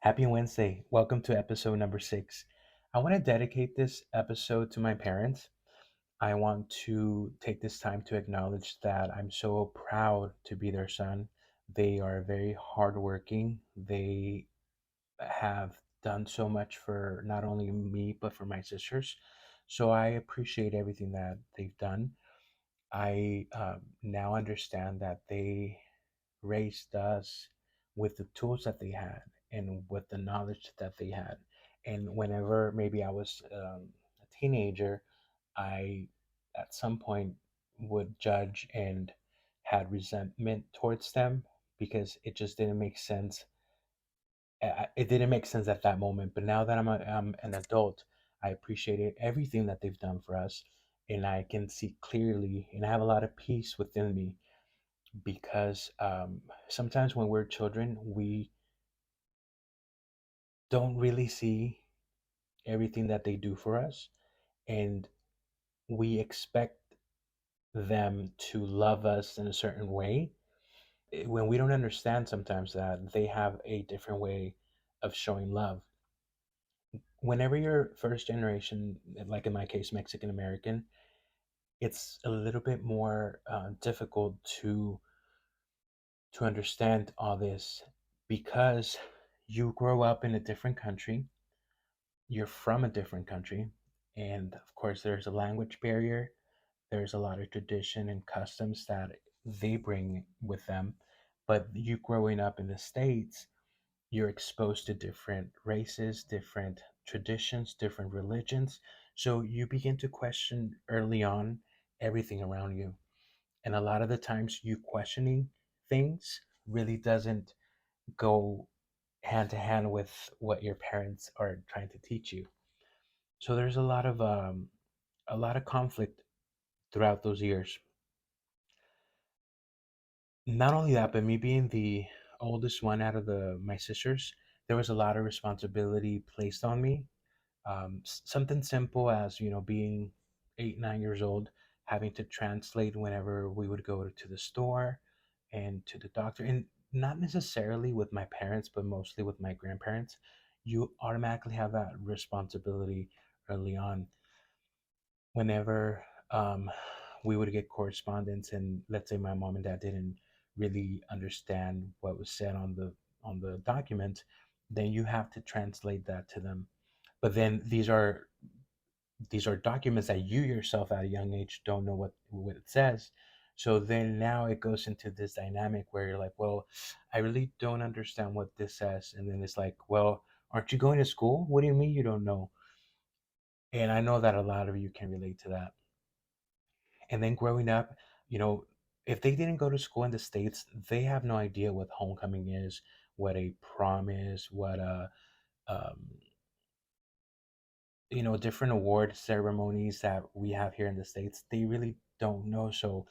Happy Wednesday. Welcome to episode number 6. I want to dedicate this episode to my parents. I want to take this time to acknowledge that I'm so proud to be their son. They are very hardworking. They have done so much for not only me, but for my sisters. So I appreciate everything that they've done. I now understand that they raised us with the tools that they had and with the knowledge that they had. And whenever maybe I was a teenager, I at some point would judge and had resentment towards them because it just didn't make sense. It didn't make sense at that moment. But now that I'm an adult, I appreciate everything that they've done for us. And I can see clearly, and I have a lot of peace within me because sometimes when we're children, we don't really see everything that they do for us, and we expect them to love us in a certain way when we don't understand sometimes that they have a different way of showing love. Whenever you're first generation, like in my case, Mexican American, it's a little bit more difficult to understand all this because you grow up in a different country, you're from a different country, and of course there's a language barrier. There's a lot of tradition and customs that they bring with them. But you growing up in the States, you're exposed to different races, different traditions, different religions. So you begin to question early on everything around you. And a lot of the times you questioning things really doesn't go hand to hand with what your parents are trying to teach you. So there's a lot of conflict throughout those years. Not only that, but me being the oldest one out of the my sisters, there was a lot of responsibility placed on me. Something simple as being 8, 9 years old, having to translate whenever we would go to the store and to the doctor, and not necessarily with my parents, but mostly with my grandparents. You automatically have that responsibility early on. Whenever we would get correspondence, and let's say my mom and dad didn't really understand what was said on the document, then you have to translate that to them. But then these are documents that you yourself at a young age don't know what it says. So then now it goes into this dynamic where you're like, well, I really don't understand what this says. And then it's like, well, aren't you going to school? What do you mean you don't know? And I know that a lot of you can relate to that. And then growing up, you know, if they didn't go to school in the States, they have no idea what homecoming is, what a prom is, what a um, different award ceremonies that we have here in the States. They really don't know. So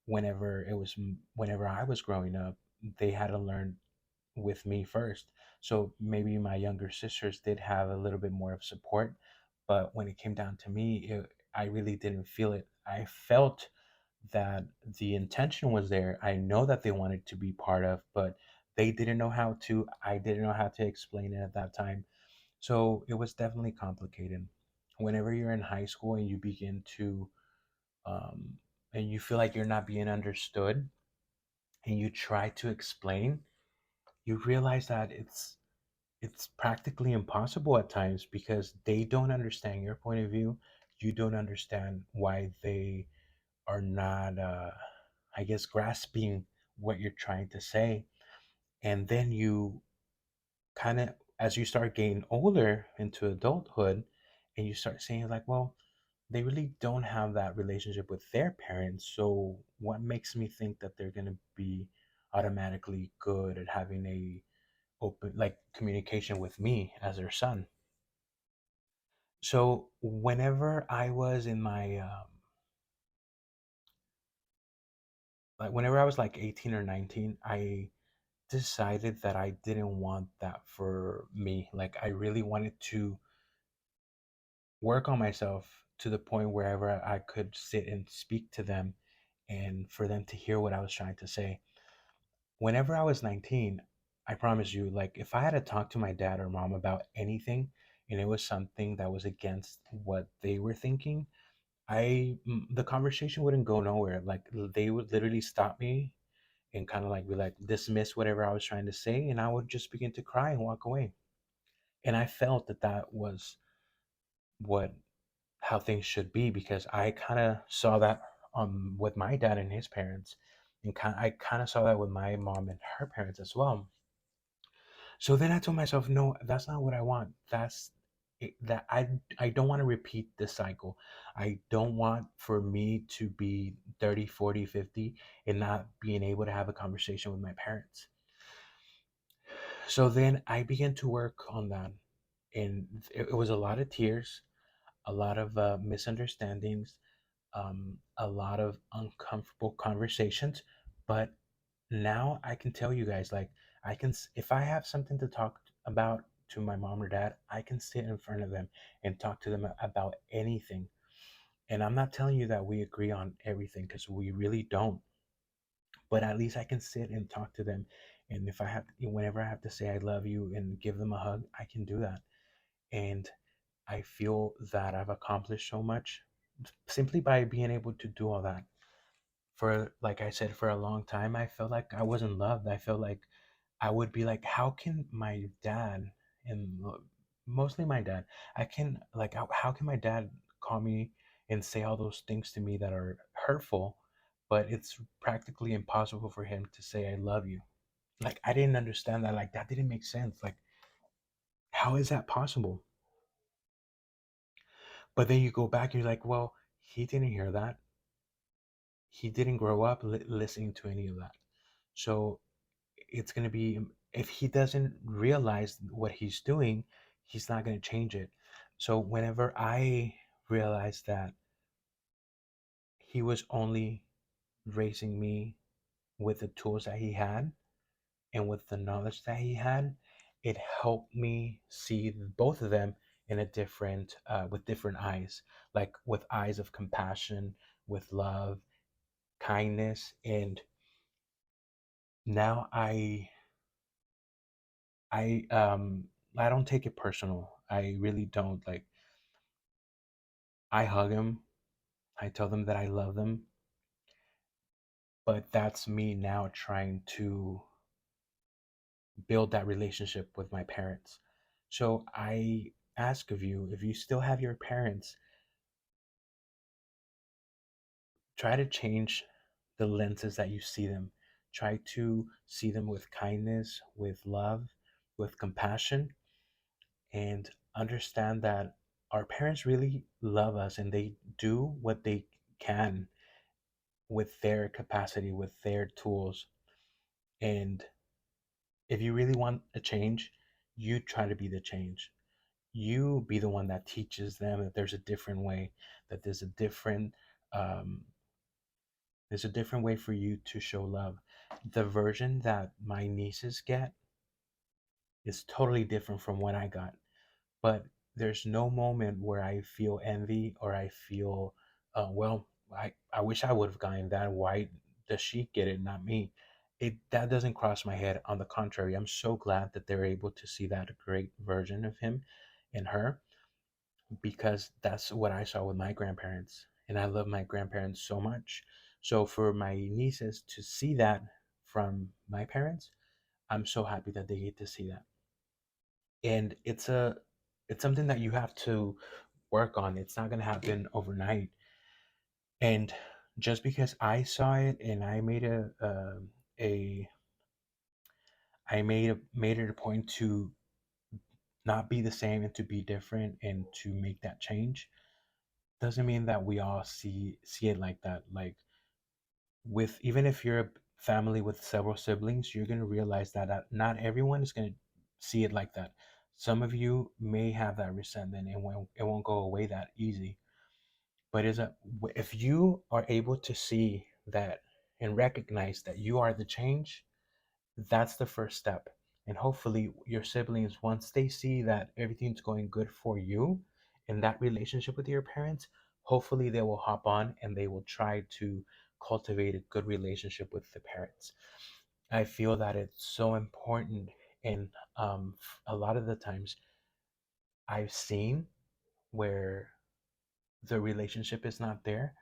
whenever I was growing up, they had to learn with me first. So maybe my younger sisters did have a little bit more of support, but when it came down to me, I really didn't feel it. I felt that the intention was there. I know that they wanted to be part of, but they didn't know how to. I didn't know how to explain it at that time. So it was definitely complicated. Whenever you're in high school and you begin to, um, and you feel like you're not being understood, and you try to explain, you realize that it's practically impossible at times because they don't understand your point of view. You don't understand why they are not, I guess, grasping what you're trying to say. And then you kind of, as you start getting older into adulthood, and you start saying, like, well, they really don't have that relationship with their parents. So what makes me think that they're going to be automatically good at having a open like communication with me as their son? So whenever I was in my like whenever I was like 18 or 19, I decided that I didn't want that for me. Like I really wanted to work on myself to the point wherever I could sit and speak to them and for them to hear what I was trying to say. Whenever I was 19, I promise you, like if I had to talk to my dad or mom about anything and it was something that was against what they were thinking, the conversation wouldn't go nowhere. Like they would literally stop me and kind of like be like dismiss whatever I was trying to say, and I would just begin to cry and walk away. And I felt that that was what how things should be because I kind of saw that with my dad and his parents, and I kind of saw that with my mom and her parents as well. So then I told myself, no, that's not what I want. That I don't want to repeat this cycle. I don't want for me to be 30, 40, 50 and not being able to have a conversation with my parents. So then I began to work on that. And it was a lot of tears, a lot of misunderstandings, a lot of uncomfortable conversations. But now I can tell you guys, like, if I have something to talk about to my mom or dad, I can sit in front of them and talk to them about anything. And I'm not telling you that we agree on everything because we really don't. But at least I can sit and talk to them. And if I have, whenever I have to say I love you and give them a hug, I can do that. And I feel that I've accomplished so much simply by being able to do all that. For, like I said, for a long time, I felt like I wasn't loved. I felt like I would be like, how can my dad, and mostly my dad, I can, like, how can my dad call me and say all those things to me that are hurtful, but it's practically impossible for him to say, I love you? Like, I didn't understand that. Like, that didn't make sense. Like, how is that possible? But then you go back and you're like, well, he didn't hear that. He didn't grow up listening to any of that. So it's going to be, if he doesn't realize what he's doing, he's not going to change it. So whenever I realized that he was only raising me with the tools that he had and with the knowledge that he had, it helped me see both of them in a different with different eyes, like with eyes of compassion, with love, kindness. And now I don't take it personal. I really don't. Like, I hug them, I tell them that I love them, but that's me now trying to build that relationship with my parents. So I ask of you, if you still have your parents, try to change the lenses that you see them. Try to see them with kindness, with love, with compassion, and understand that our parents really love us and they do what they can with their capacity, with their tools. And if you really want a change, you try to be the change. You be the one that teaches them that there's a different way, that um, there's a different way for you to show love. The version that my nieces get is totally different from what I got. But there's no moment where I feel envy or I feel, well, I wish I would have gotten that. Why does she get it, not me? That doesn't cross my head. On the contrary, I'm so glad that they're able to see that great version of him in her because that's what I saw with my grandparents. And I love my grandparents so much. So for my nieces to see that from my parents, I'm so happy that they get to see that. And it's something that you have to work on. It's not going to happen overnight. And just because I saw it and a made it a point to not be the same and to be different and to make that change doesn't mean that we all see it like that. Like, with even if you're a family with several siblings, you're going to realize that not everyone is going to see it like that. Some of you may have that resentment and it won't go away that easy. But if you are able to see that and recognize that you are the change, that's the first step. And hopefully, your siblings, once they see that everything's going good for you in that relationship with your parents, hopefully they will hop on and they will try to cultivate a good relationship with the parents. I feel that it's so important. And a lot of the times I've seen where the relationship is not there,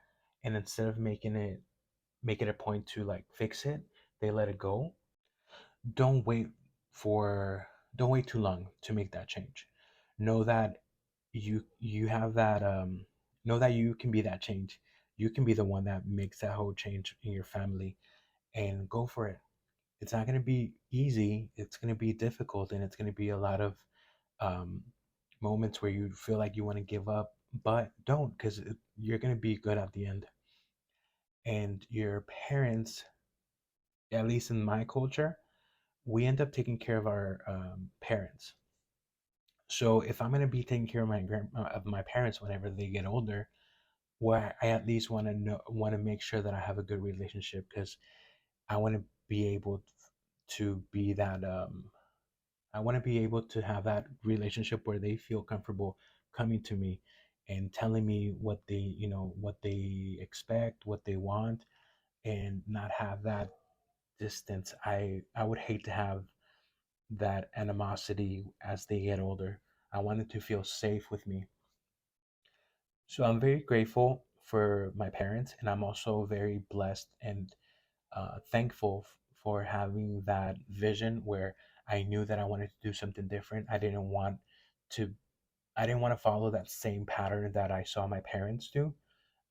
and instead of make it a point to like fix it, they let it go. Don't wait for don't wait too long to make that change. Know that you have that know that you can be that change. You can be the one that makes that whole change in your family, and go for it. It's not going to be easy. It's going to be difficult, and it's going to be a lot of um, moments where you feel like you want to give up, but don't, because you're going to be good at the end. And your parents, at least in my culture, we end up taking care of our parents. So if I'm going to be taking care of of my parents whenever they get older, well, I at least want to make sure that I have a good relationship, because I want to be able to be that I want to be able to have that relationship where they feel comfortable coming to me and telling me what what they expect, what they want, and not have that distance. I would hate to have that animosity as they get older. I wanted to feel safe with me. So I'm very grateful for my parents, and I'm also very blessed and thankful for having that vision where I knew that I wanted to do something different. To I didn't want to follow that same pattern that I saw my parents do.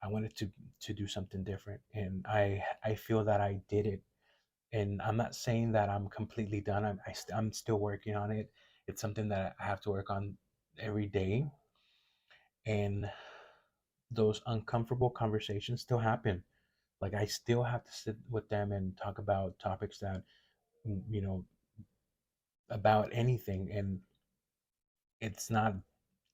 I wanted to do something different, and I feel that I did it. And I'm not saying that I'm completely done. I'm still working on it. It's something that I have to work on every day, and those uncomfortable conversations still happen. Like I still have to sit with them and talk about topics that you know about anything, and it's not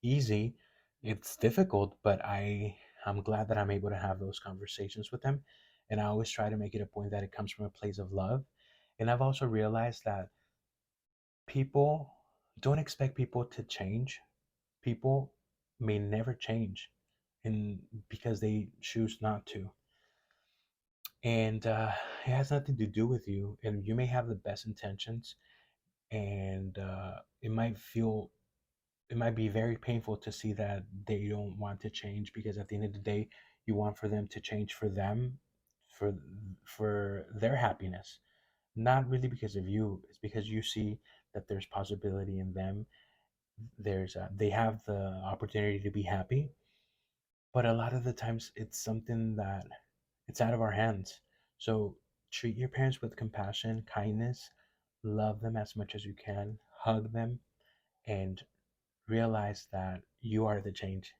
easy. It's difficult, but I'm glad that I'm able to have those conversations with them, and I always try to make it a point that it comes from a place of love. And I've also realized that people don't expect people to change. People may never change, and because they choose not to. And it has nothing to do with you. And you may have the best intentions, and it might be very painful to see that they don't want to change, because at the end of the day, you want for them to change for them, for for their happiness, not really because of you. It's because you see that there's possibility in them. They have the opportunity to be happy, but a lot of the times it's something that it's out of our hands. So treat your parents with compassion, kindness, love them as much as you can, hug them, and realize that you are the change.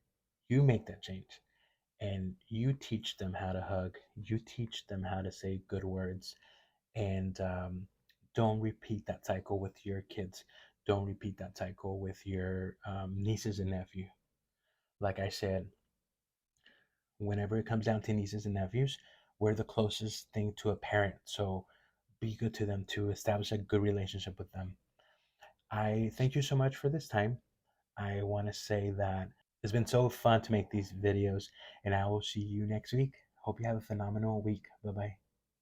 You make that change, and you teach them how to hug. You teach them how to say good words, and don't repeat that cycle with your kids. Don't repeat that cycle with your nieces and nephew. Like I said, whenever it comes down to nieces and nephews, we're the closest thing to a parent. So be good to them, to establish a good relationship with them. I thank you so much for this time. I want to say that it's been so fun to make these videos, and I will see you next week. Hope you have a phenomenal week. Bye bye.